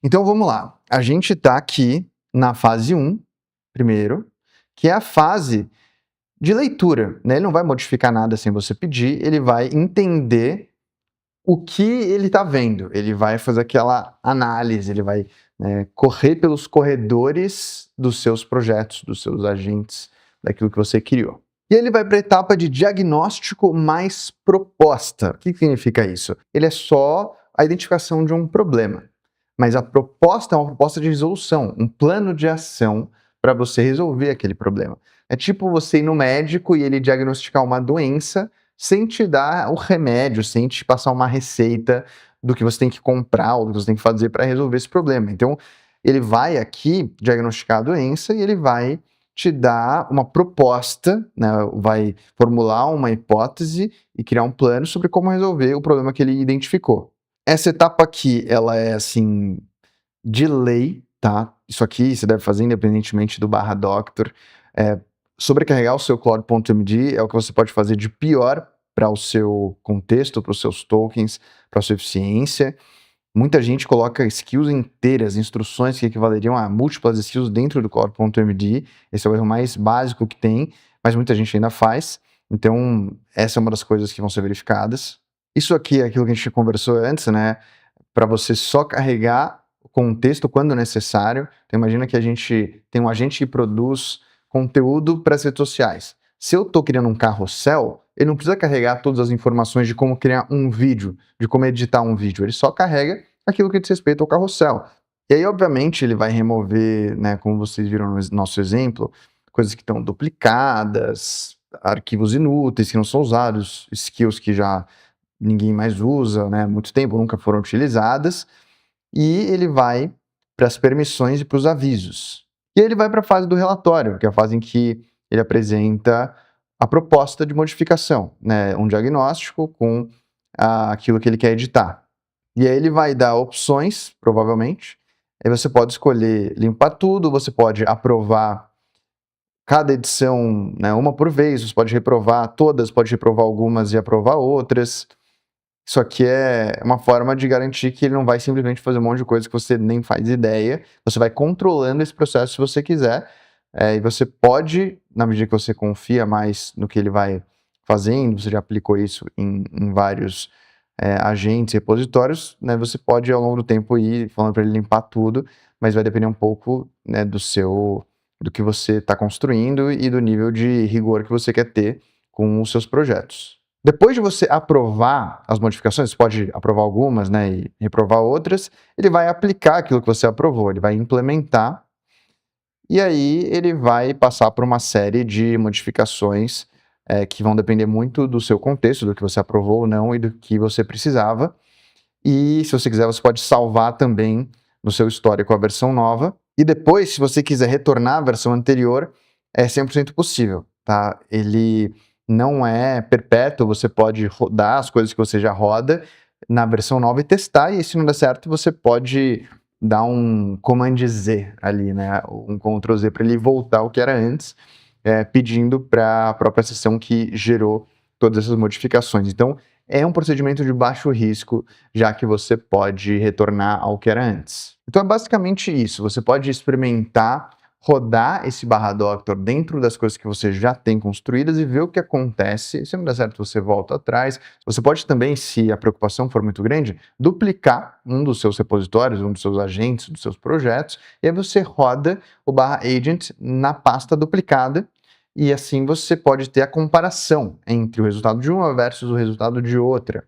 Então vamos lá. A gente está aqui na fase 1, primeiro, que é a fase de leitura, né? Ele não vai modificar nada sem você pedir, ele vai entender o que ele está vendo, ele vai fazer aquela análise, ele vai, né, correr pelos corredores dos seus projetos, dos seus agentes, daquilo que você criou. E ele vai para a etapa de diagnóstico mais proposta. O que significa isso? Ele é só a identificação de um problema, mas a proposta é uma proposta de resolução, um plano de ação para você resolver aquele problema. É tipo você ir no médico e ele diagnosticar uma doença sem te dar o remédio, sem te passar uma receita do que você tem que comprar ou do que você tem que fazer para resolver esse problema. Então, ele vai aqui diagnosticar a doença e ele vai te dar uma proposta, né, vai formular uma hipótese e criar um plano sobre como resolver o problema que ele identificou. Essa etapa aqui, ela é assim, de lei, tá? Isso aqui você deve fazer independentemente do /doctor. Sobrecarregar o seu Claude.md é o que você pode fazer de pior para o seu contexto, para os seus tokens, para a sua eficiência. Muita gente coloca skills inteiras, instruções que equivaleriam a múltiplas skills dentro do Claude.md. Esse é o erro mais básico que tem, mas muita gente ainda faz. Então, essa é uma das coisas que vão ser verificadas. Isso aqui é aquilo que a gente conversou antes, né? Para você só carregar o contexto quando necessário. Então, imagina que a gente tem um agente que produz conteúdo para as redes sociais. Se eu estou criando um carrossel, ele não precisa carregar todas as informações de como criar um vídeo, de como editar um vídeo. Ele só carrega aquilo que diz respeito ao carrossel. E aí, obviamente, ele vai remover, né, como vocês viram no nosso exemplo, coisas que estão duplicadas, arquivos inúteis que não são usados, skills que já ninguém mais usa, né, há muito tempo, nunca foram utilizadas. E ele vai para as permissões e para os avisos. E ele vai para a fase do relatório, que é a fase em que ele apresenta a proposta de modificação, né? Um diagnóstico com aquilo que ele quer editar. E aí ele vai dar opções, provavelmente. Aí você pode escolher limpar tudo, você pode aprovar cada edição, né, uma por vez, você pode reprovar todas, pode reprovar algumas e aprovar outras. Isso aqui é uma forma de garantir que ele não vai simplesmente fazer um monte de coisa que você nem faz ideia. Você vai controlando esse processo se você quiser. E você pode, na medida que você confia mais no que ele vai fazendo, você já aplicou isso em vários agentes, repositórios, né, você pode ao longo do tempo ir falando para ele limpar tudo, mas vai depender um pouco, né, do que você está construindo e do nível de rigor que você quer ter com os seus projetos. Depois de você aprovar as modificações, você pode aprovar algumas, né, e reprovar outras, ele vai aplicar aquilo que você aprovou, ele vai implementar, e aí ele vai passar por uma série de modificações que vão depender muito do seu contexto, do que você aprovou ou não e do que você precisava. E se você quiser, você pode salvar também no seu histórico a versão nova. E depois, se você quiser retornar à versão anterior, é 100% possível, tá? Ele não é perpétuo, você pode rodar as coisas que você já roda na versão nova e testar, e se não der certo, você pode dar um Command Z ali, né? Um Ctrl Z para ele voltar ao que era antes, pedindo para a própria sessão que gerou todas essas modificações. Então, é um procedimento de baixo risco, já que você pode retornar ao que era antes. Então é basicamente isso, você pode experimentar rodar esse /doctor dentro das coisas que você já tem construídas e ver o que acontece. Se não der certo, você volta atrás. Você pode também, se a preocupação for muito grande, duplicar um dos seus repositórios, um dos seus agentes, dos seus projetos, e aí você roda o /agent na pasta duplicada, e assim você pode ter a comparação entre o resultado de uma versus o resultado de outra.